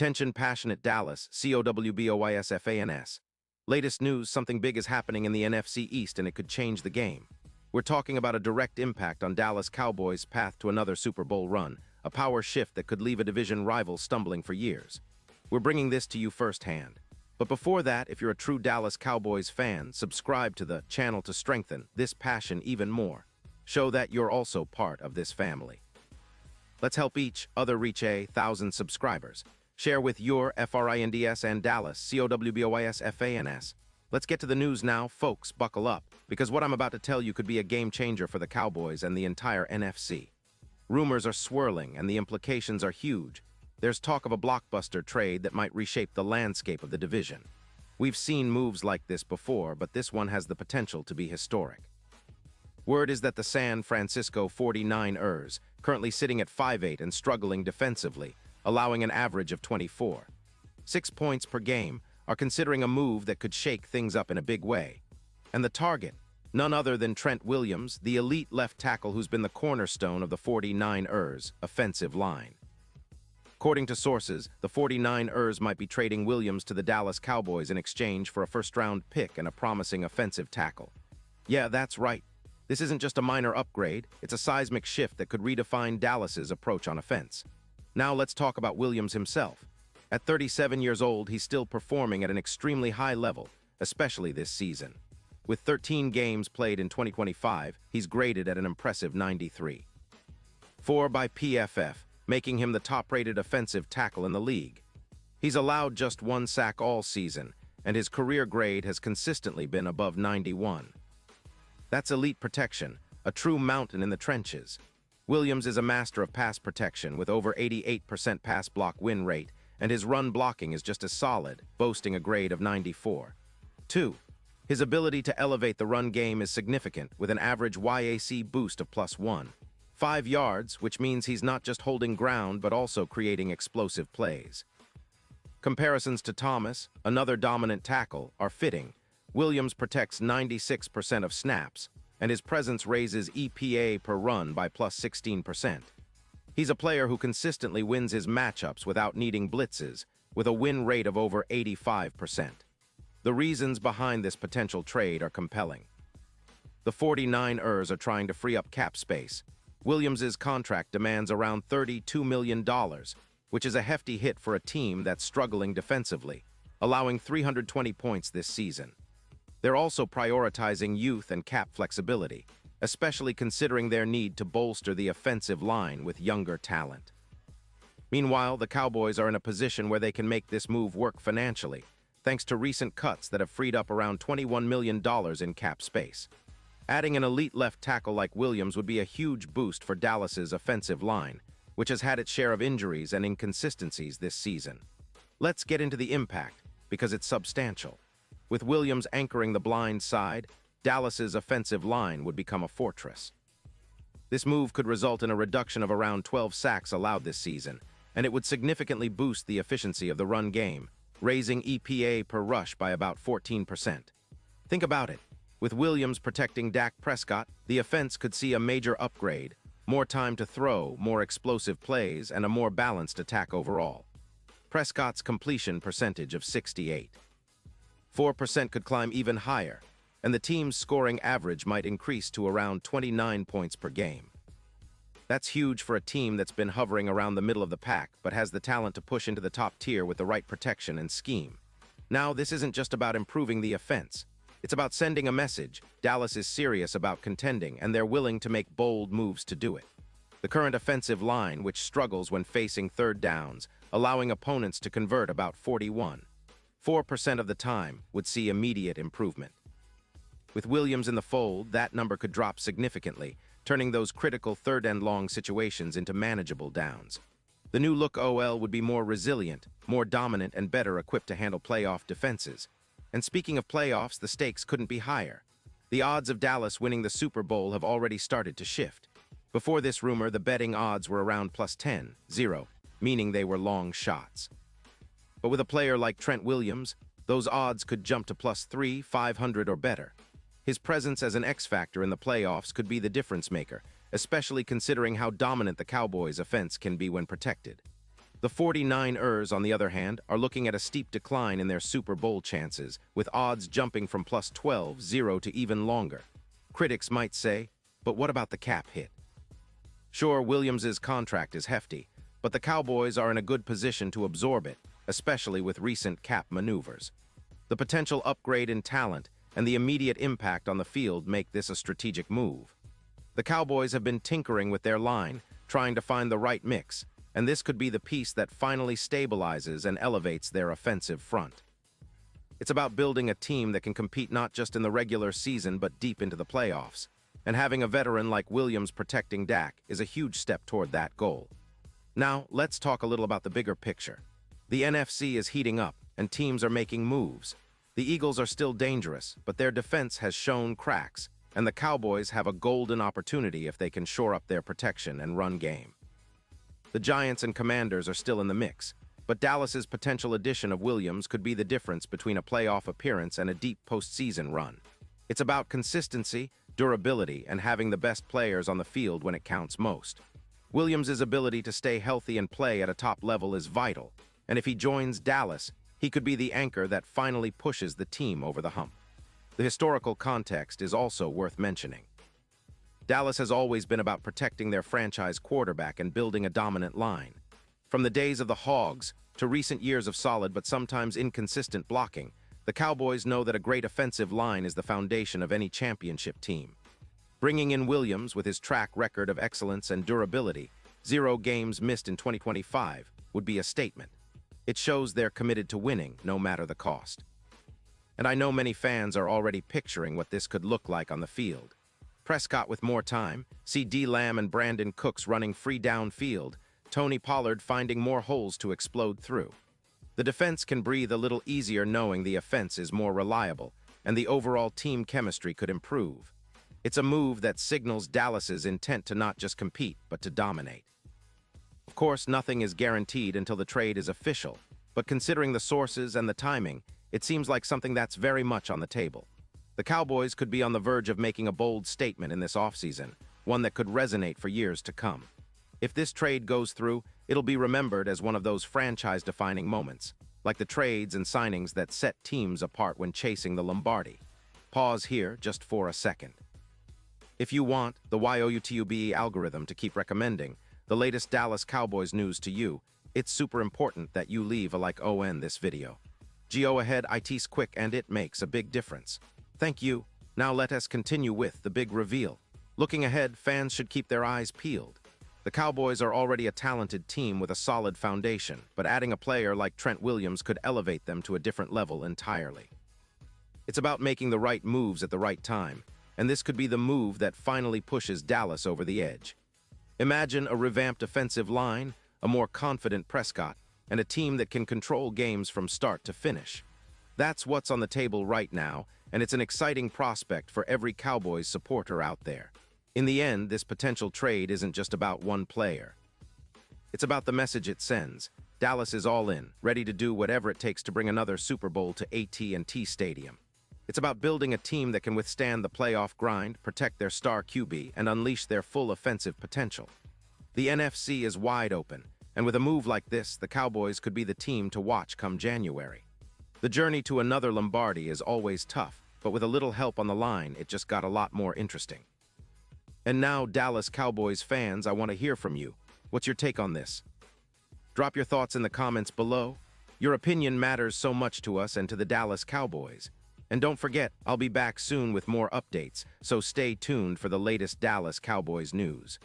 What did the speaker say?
Attention passionate Dallas, Cowboys. Latest news, something big is happening in the NFC East and it could change the game. We're talking about a direct impact on Dallas Cowboys' path to another Super Bowl run, a power shift that could leave a division rival stumbling for years. We're bringing this to you firsthand. But before that, if you're a true Dallas Cowboys fan, subscribe to the channel to strengthen this passion even more. Show that you're also part of this family. Let's help each other reach 1,000 subscribers. Share with your FRINDS and Dallas, COWBOYSFANS. Let's get to the news now, folks, buckle up, because what I'm about to tell you could be a game changer for the Cowboys and the entire NFC. Rumors are swirling and the implications are huge. There's talk of a blockbuster trade that might reshape the landscape of the division. We've seen moves like this before, but this one has the potential to be historic. Word is that the San Francisco 49ers, currently sitting at 5-8 and struggling defensively, allowing an average of 24.6 points per game, are considering a move that could shake things up in a big way. And the target, none other than Trent Williams, the elite left tackle who's been the cornerstone of the 49ers' offensive line. According to sources, the 49ers might be trading Williams to the Dallas Cowboys in exchange for a first-round pick and a promising offensive tackle. Yeah, that's right. This isn't just a minor upgrade, it's a seismic shift that could redefine Dallas's approach on offense. Now let's talk about Williams himself. At 37 years old, he's still performing at an extremely high level, especially this season. With 13 games played in 2025, he's graded at an impressive 93.4 by PFF, making him the top-rated offensive tackle in the league. He's allowed just 1 sack all season, and his career grade has consistently been above 91. That's elite protection, a true mountain in the trenches. Williams is a master of pass protection with over 88% pass block win rate, and his run blocking is just as solid, boasting a grade of 94. 2. His ability to elevate the run game is significant, with an average YAC boost of +1.5 yards, which means he's not just holding ground but also creating explosive plays. Comparisons to Thomas, another dominant tackle, are fitting. Williams protects 96% of snaps, and his presence raises EPA per run by +16%. He's a player who consistently wins his matchups without needing blitzes, with a win rate of over 85%. The reasons behind this potential trade are compelling. The 49ers are trying to free up cap space. Williams' contract demands around $32 million, which is a hefty hit for a team that's struggling defensively, allowing 320 points this season. They're also prioritizing youth and cap flexibility, especially considering their need to bolster the offensive line with younger talent. Meanwhile, the Cowboys are in a position where they can make this move work financially, thanks to recent cuts that have freed up around $21 million in cap space. Adding an elite left tackle like Williams would be a huge boost for Dallas's offensive line, which has had its share of injuries and inconsistencies this season. Let's get into the impact, because it's substantial. With Williams anchoring the blind side, Dallas's offensive line would become a fortress. This move could result in a reduction of around 12 sacks allowed this season, and it would significantly boost the efficiency of the run game, raising EPA per rush by about 14%. Think about it. With Williams protecting Dak Prescott, the offense could see a major upgrade, more time to throw, more explosive plays, and a more balanced attack overall. Prescott's completion percentage of 68.4% could climb even higher, and the team's scoring average might increase to around 29 points per game. That's huge for a team that's been hovering around the middle of the pack but has the talent to push into the top tier with the right protection and scheme. Now, this isn't just about improving the offense. It's about sending a message. Dallas is serious about contending, and they're willing to make bold moves to do it. The current offensive line, which struggles when facing third downs, allowing opponents to convert about 41.4% of the time, would see immediate improvement. With Williams in the fold, that number could drop significantly, turning those critical third-and-long situations into manageable downs. The new look OL would be more resilient, more dominant, and better equipped to handle playoff defenses. And speaking of playoffs, the stakes couldn't be higher. The odds of Dallas winning the Super Bowl have already started to shift. Before this rumor, the betting odds were around +10.0, meaning they were long shots. But with a player like Trent Williams, those odds could jump to +3, 500 or better. His presence as an X-factor in the playoffs could be the difference maker, especially considering how dominant the Cowboys' offense can be when protected. The 49ers, on the other hand, are looking at a steep decline in their Super Bowl chances, with odds jumping from plus 12-0 to even longer. Critics might say, but what about the cap hit? Sure, Williams' contract is hefty, but the Cowboys are in a good position to absorb it, especially with recent cap maneuvers. The potential upgrade in talent and the immediate impact on the field make this a strategic move. The Cowboys have been tinkering with their line, trying to find the right mix, and this could be the piece that finally stabilizes and elevates their offensive front. It's about building a team that can compete not just in the regular season but deep into the playoffs, and having a veteran like Williams protecting Dak is a huge step toward that goal. Now, let's talk a little about the bigger picture. The NFC is heating up, and teams are making moves. The Eagles are still dangerous, but their defense has shown cracks, and the Cowboys have a golden opportunity if they can shore up their protection and run game. The Giants and Commanders are still in the mix, but Dallas's potential addition of Williams could be the difference between a playoff appearance and a deep postseason run. It's about consistency, durability, and having the best players on the field when it counts most. Williams' ability to stay healthy and play at a top level is vital, and if he joins Dallas, he could be the anchor that finally pushes the team over the hump. The historical context is also worth mentioning. Dallas has always been about protecting their franchise quarterback and building a dominant line. From the days of the Hogs to recent years of solid but sometimes inconsistent blocking, the Cowboys know that a great offensive line is the foundation of any championship team. Bringing in Williams with his track record of excellence and durability, 0 games missed in 2025, would be a statement. It shows they're committed to winning, no matter the cost. And I know many fans are already picturing what this could look like on the field. Prescott with more time, CeeDee Lamb and Brandon Cooks running free downfield, Tony Pollard finding more holes to explode through. The defense can breathe a little easier knowing the offense is more reliable, and the overall team chemistry could improve. It's a move that signals Dallas's intent to not just compete, but to dominate. Of course, nothing is guaranteed until the trade is official, but considering the sources and the timing, it seems like something that's very much on the table. The Cowboys could be on the verge of making a bold statement in this offseason, one that could resonate for years to come. If this trade goes through, it'll be remembered as one of those franchise-defining moments, like the trades and signings that set teams apart when chasing the Lombardi. Pause here just for a second. If you want the YouTube algorithm to keep recommending the latest Dallas Cowboys news to you, it's super important that you leave a like on this video. Go ahead, it's quick and it makes a big difference. Thank you. Now let us continue with the big reveal. Looking ahead, fans should keep their eyes peeled. The Cowboys are already a talented team with a solid foundation, but adding a player like Trent Williams could elevate them to a different level entirely. It's about making the right moves at the right time, and this could be the move that finally pushes Dallas over the edge. Imagine a revamped offensive line, a more confident Prescott, and a team that can control games from start to finish. That's what's on the table right now, and it's an exciting prospect for every Cowboys supporter out there. In the end, this potential trade isn't just about one player. It's about the message it sends. Dallas is all in, ready to do whatever it takes to bring another Super Bowl to AT&T Stadium. It's about building a team that can withstand the playoff grind, protect their star QB, and unleash their full offensive potential. The NFC is wide open, and with a move like this, the Cowboys could be the team to watch come January. The journey to another Lombardi is always tough, but with a little help on the line, it just got a lot more interesting. And now, Dallas Cowboys fans, I want to hear from you. What's your take on this? Drop your thoughts in the comments below. Your opinion matters so much to us and to the Dallas Cowboys. And don't forget, I'll be back soon with more updates, so stay tuned for the latest Dallas Cowboys news.